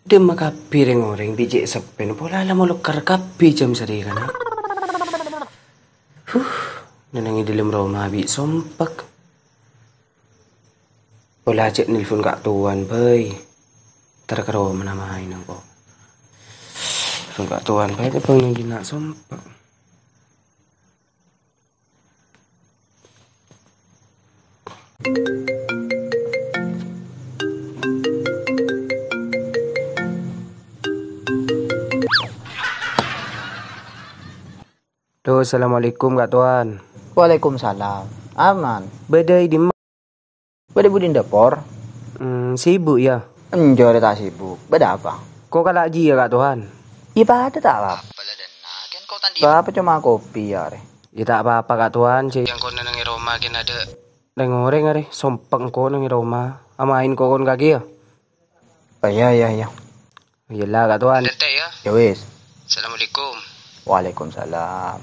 Dia makapi ring orang biji sepen pola lah muluk karkapi jam seri kan. Nenangi dalam rumah bi sompak. Pola cek nelfon kak tuan bay. Terkero menamain aku. Nelfon kak tuan bay tapi pengen nak sompak. Duh, assalamualaikum kak tuan. Waalaikumsalam. Aman. Badai di Beda budin dapur. sibuk ya. Enjoy tak sibuk. Beda apa? Kok kalah ji ya kak tuan? Iya pada tak apa. Apa cuma kopi ya re. Ya tak apa-apa kak tuan. Yang kau nenangi Roma kan ada reng-oreng are sompeng kau nenangi Roma. Amain kau kon kaki ya. Oh iya. Iyalah kak tuan. Detek ya. Ya wis. Assalamualaikum. Waalaikumsalam.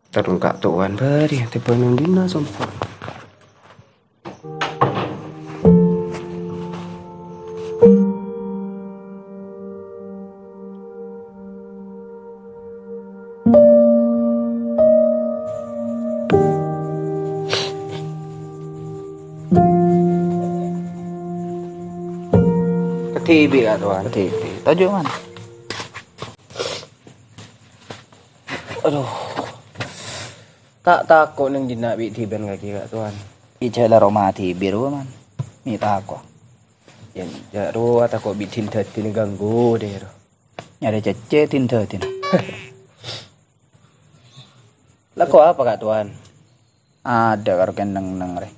Tarung kak tuan bari te penung dina sompeng. TV kak tuan. TV. Tajuk mana? Aduh. Tak takut nang dina bi tiban kaki kak tuan. Ica la Roma TV ru man. Ni tak aku. Yang jaro takut bi tinta tin ganggu deh. Nyari cece tinta tin. Lah kok apa kak tuan? Ada karo neng re.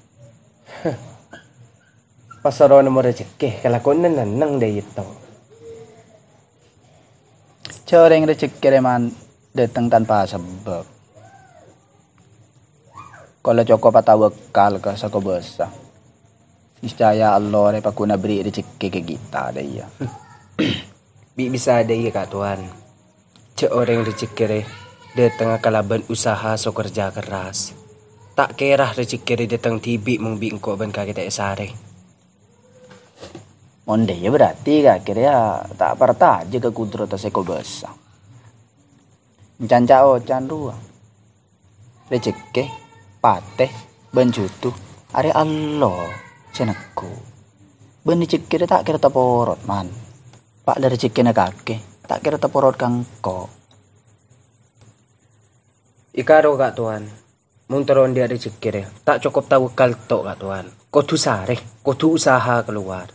Pasaro nomor rezeki kalau kau nang deh itu. Coreng rezeki re man datang tanpa sebab. Kalau cukup patawakal ka sa kubasa. Niscaya Allah re pakuna beri rezeki ke kita ada iya. Bisa ada ya kak tuan. Cek orang rezeki re datang kalaban usaha so kerja keras. Tak kira rezeki re datang tibi mung bi engko ban kaki tak sare. Monde ya berarti kak kira ya tak parta aja ke kudrot sa kubasa. Cancao candua. Rezeki pateh banjutu are Allah senekku ben rezeki tak kira taporot man pak dari rezeki na kake tak kira taporot kangko Ikaro kak tuan. Mung teron dia rezeki re tak cukup tawakal tok kak tuan. Kudu sare, kudu usaha keluar.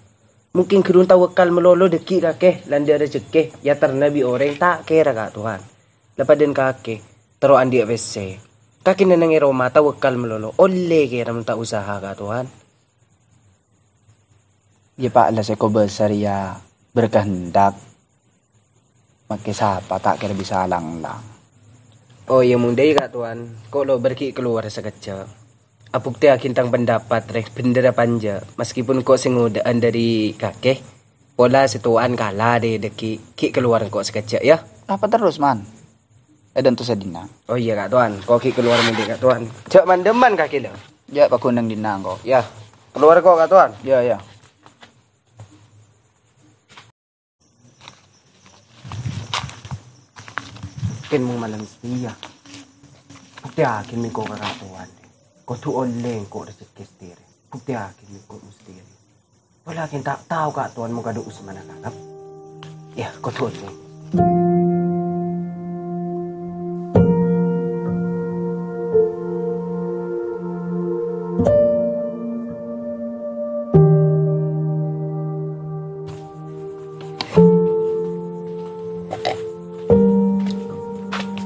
Mungkin kedun tawakal melolo deki kake lan dia rezeki ya ternabi orang tak kira kak tuan. Lepas den kake teroan dia WC. Kaki nenangi Roma tawakal melolo. Oleh kira tak usaha kak tuan. ya pak lah seko besar ya berkehendak make sapa tak kira bisa lang. Oh iya mung dei kak tuan. Kok lo berki keluar sekejap. Apuk teh kintang pendapat rek bendera panja. Meskipun kok singudaan dari kakek. Pola situan kalah deh deki. Ki keluar kok sekejap ya. Apa terus man dan tu sedina Oh iya kak tuan. Kok ki keluar mudik kak tuan. Cek mandeman kaki lo. ya pak kunang dinang kok Ya. Keluar kok kak tuan. ya Ken mong malam siya. Pagtiakin mi ko kakatuan. Ko tuon leng ko rezeki stiri. Pagtiakin mi ko mustiri. Wala kin tak tao ka tuan mo kadu usman nakakap. Ya, ko tuon leng.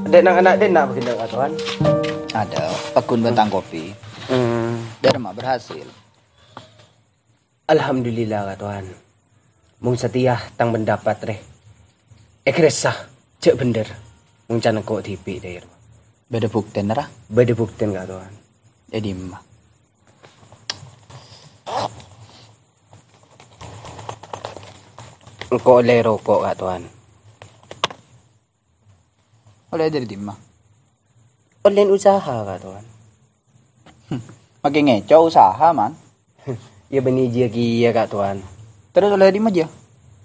Dek nang anak dek nak berkendak kak tuan. ada pakun bentang kopi dan mah berhasil. Alhamdulillah kak tuan. Mung setia tang pendapat reh. Ekresah cek bener. Mung canang kok tipi deh. Beda bukti nara Bade bukten kak tuan. jadi mah Engko oleh rokok kak tuan. oleh dari dimah Online usaha kak tuan. makin ngeco usaha man Ya beni dia kia kak tuan. Terus oleh di aja.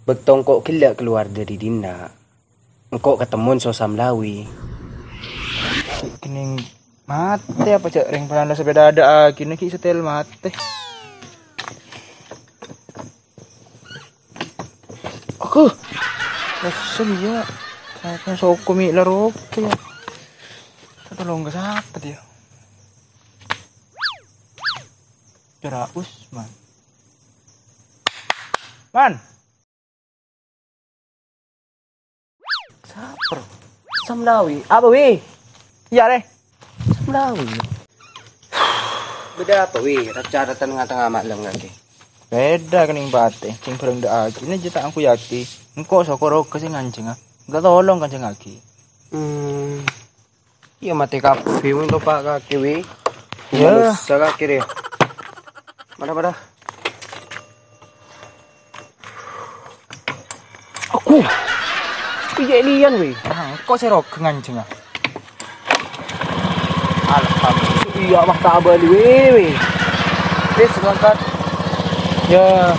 Bektong kok gila keluar dari dina. Engkau ketemuan sosam lawi. Kening mate apa cak ring pelanda sepeda ada kini ki setel mate. Aku. Kesel ya. Saya kan soko mi larok ya. Tolong gak siapa dia. Kira Usman. Man. Saper. Sam lawi. Apa weh? Iya deh. Sam lawi. Beda apa weh? Cara tengah-tengah malam lagi. Beda kening bate, cing pereng da aki. Ini jeta aku yaki. Engko sokoro ke sing ngancing ah. Enggak tolong kancing aki. Iya mati kapu film to pak kaki wi. Ya. Saga kiri. Mana? Aku. Iya lian wi. Kok serok ke ngancing ah. Alhamdulillah. Iya mah tak bali wi. Wis langkat. Ya.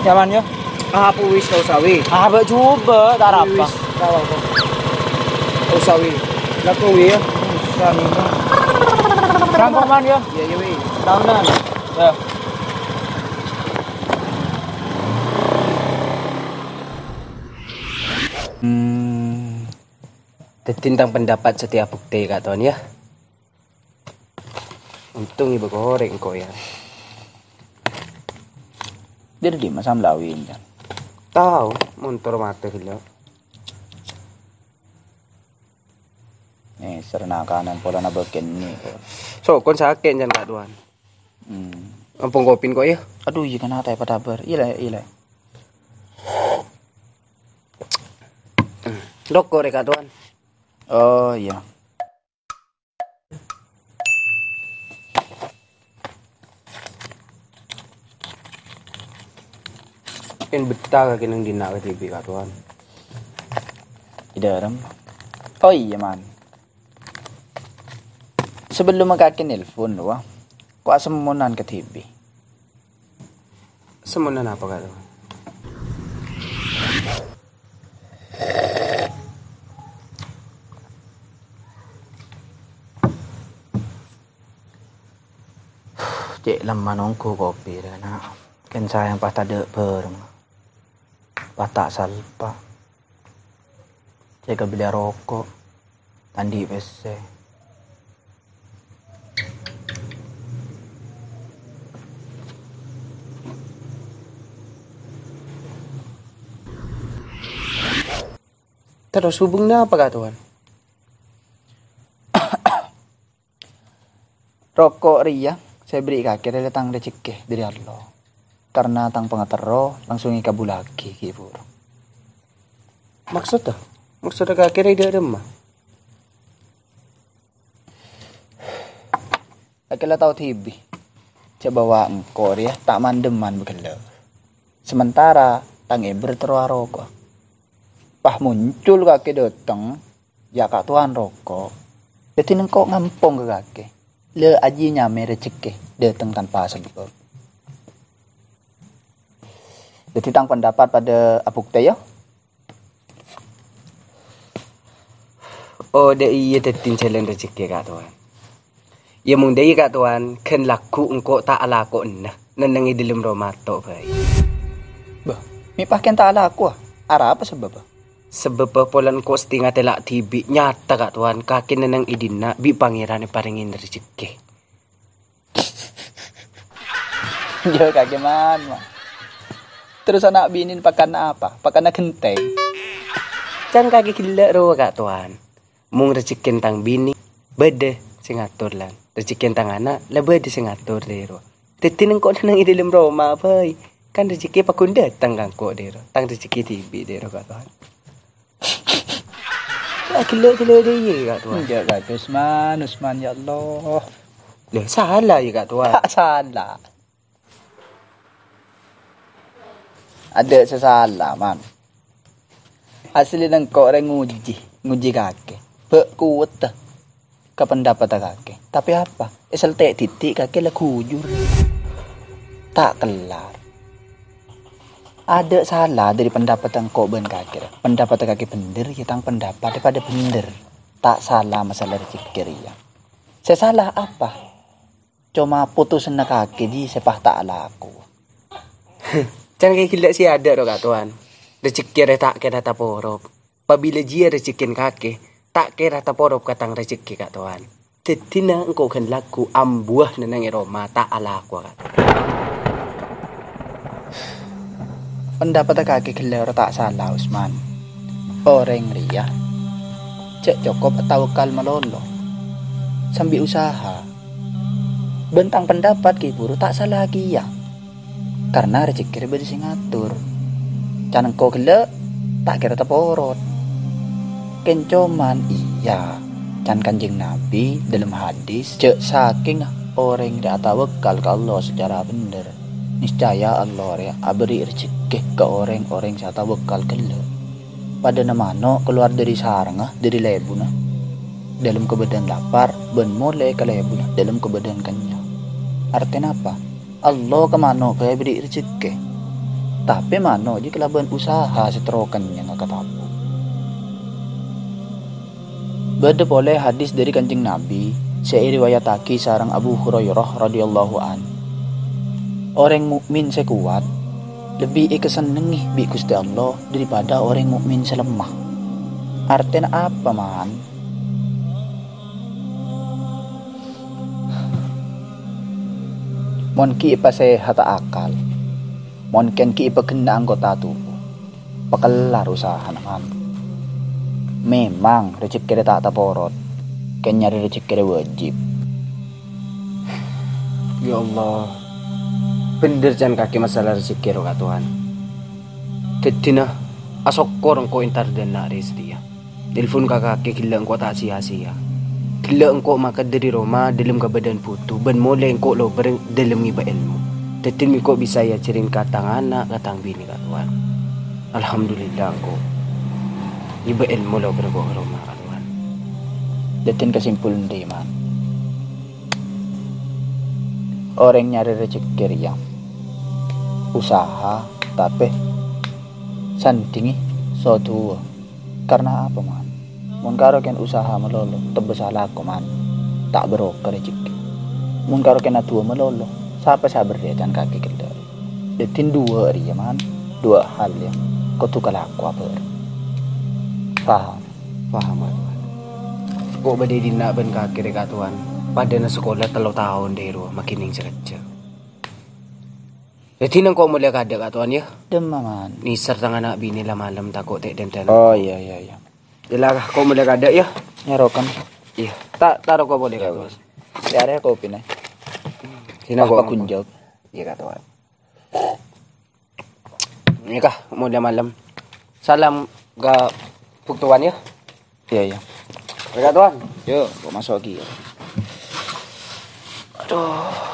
Nyaman ya? Apa wis tau sawi? Apa coba tak apa. Tahu kok. Tau sawi. Laku wi ya. Sani. Rampung man ya? Iya wi. Tahunan. Ya. Tentang pendapat setiap bukti kak tuan ya. Untung ibu goreng kok ya. Dia di masam lawin kan. Tahu, montor mata gila. Serna kanan pola na beken ni. So, kon sakit jangan kak tuan. Ampun kopin kok ya. Aduh, iya kan hati pada ber. Iya. Dok korek kak tuan. Oh iya. Kan betah kaki nang dina ke TV kak tuan. Tidak rem. Oh iya man. Sebelum kaki nelpon lu, kok asemunan ke TV. Semuanya apa kak tuan? Cek lama nongko kopi dah nak. Kan sayang pas tak ada ber. Pas tak salpa. Cek beli rokok. Tandi PC. Terus hubungnya apa kak tuan? Rokok ria. Saya beri kaki dari tang rezeki dari Allah. Karena tang pengatero langsung ikabu lagi gitu. Maksudnya? Maksudnya kak kira dia remah? Akhirnya tahu TV. Coba bawa engkor ya tak mandeman begala. Sementara tang eber terus rokok. Pah muncul kaki datang. Ya kak tuan rokok. Jadi nengkok ngampong ke kaki. Le aji nyame rezeki datang tanpa sebab. Jadi tang pendapat pada apuk teh ya. Oh, dia iya tetin challenge rezeki kak tuan. Ya mung dia kak tuan, kan laku engkau tak laku nah, nenengi dalam rumah tok baik. Bah, mi pakai tak ala aku ah. Ara apa sebab? Sebab polan kok setengah telak tibi nyata kak tuan kaki neneng idina bi pangeran paringin rezeki. Ya kaki mana? Terus anak binin pakan apa? Pakan genteng. Jangan kaki gila ro kak tuan. Mung rezeki tang bini bede sing ngatur lan. Rezeki tang anak lah bede sing ngatur dero. Tetin kok neneng dalam rumah bae. Kan rezeki pakun datang kang kok dero. Tang rezeki tibi dero kak tuan. Gila dia kak tuan. Ya kak Usman ya Allah. Loh salah ya kak tuan. Tak salah. Ada sesalah man. Asli nang kok orang nguji kaki. Kuat ke pendapat kaki. Tapi apa? Esal tek titik kaki lah kujur. Tak kelar. Ada salah dari pendapat yang kau ben kaki. Pendapat kaki bener, kita pendapat daripada bener. Tak salah masalah rezeki ya. Saya salah apa? Cuma putus kaki di sepah tak laku. Jangan kayak gila sih ada dong kak tuan. Rezeki tak kira tak porop. Apabila dia rezekin kaki, tak kira tak porop katang rezeki kak tuan. Tetina engkau kan laku ambuah nenang Roma tak alaku kak. Pendapat kaki kelar tak salah Usman. Orang ria. Cek cukup tawakal melolo. Sambil usaha. Bentang pendapat ki buru tak salah lagi ya. Karena rezeki beda sing ngatur. Can engko gele tak kira teporot. Kencoman iya. Can Kanjeng Nabi dalam hadis cek saking orang dak tawakal ke Allah secara bener. Niscaya Allah ya beri rezeki ke orang-orang yang tawakal gele. Pada namano keluar dari sarang dari lebuna. Dalam kebadan lapar ben mulai ke lebuna dalam kebadan kenyang. Artinya apa? Allah kemano kaya beri rezeki. Tapi mano jika laban usaha seterokan yang katapu. Beda boleh hadis dari Kanjeng Nabi, saya riwayataki sarang Abu Hurairah radhiyallahu an. Orang mukmin sekuat lebih kesenengi bi Gusti Allah daripada orang mukmin selemah. Artinya apa man? Mon ki ipa sehat akal. Mon ken ki ipa kena anggota tubuh. Pakelar usaha naman. Memang rezeki tak taporot. Ken nyari rezeki wajib. Ya Allah. Bener jangan kaki masalah rezeki kak Tuhan. Tetina asokor engkau intar dan naris dia. Telepon kaki gila engkau tak sia-sia. Gila engkau maka dari Roma dalam ke badan putu. Ben mulai engkau lo bereng dalam ngiba ilmu. Tetin engkau bisa ya cerin katang anak katang bini kak Tuhan. Alhamdulillah engkau ngiba ilmu lo bereng Roma kak Tuhan. Tetin kesimpulan dia man. Orang nyari rezeki ria. Usaha tapi sandingi suatu karena apa man? Mun karo ken usaha melolo tebes alaku man. Tak berokah rezeki. Mun karo ken atua melolo siapa sabar dia dan kaki kedar. Detin dua ria man. Dua hal yang kau tukar aku apa? Paham? Paham kak Tuhan. Kok badai dina ben kaki kak Tuhan. Pada na sekolah 3 tahun dero makining sekecil. Jadi nang kau mulai kada kak Tuhan ya? Demam man. Nisar tangan anak bini lah malam takut tek dan Oh iya. Jelah kau mulai kada ya? Nyerokan. Iya. Tak taruh kau boleh kak Tuhan. Tiada kopi nih. Sina kau kunjau. Iya kak Tuhan. Ini kah mulai malam. Salam ke Puktuan ya? Iya. Kak Tuhan. Yuk, gua masuk lagi. Aduh.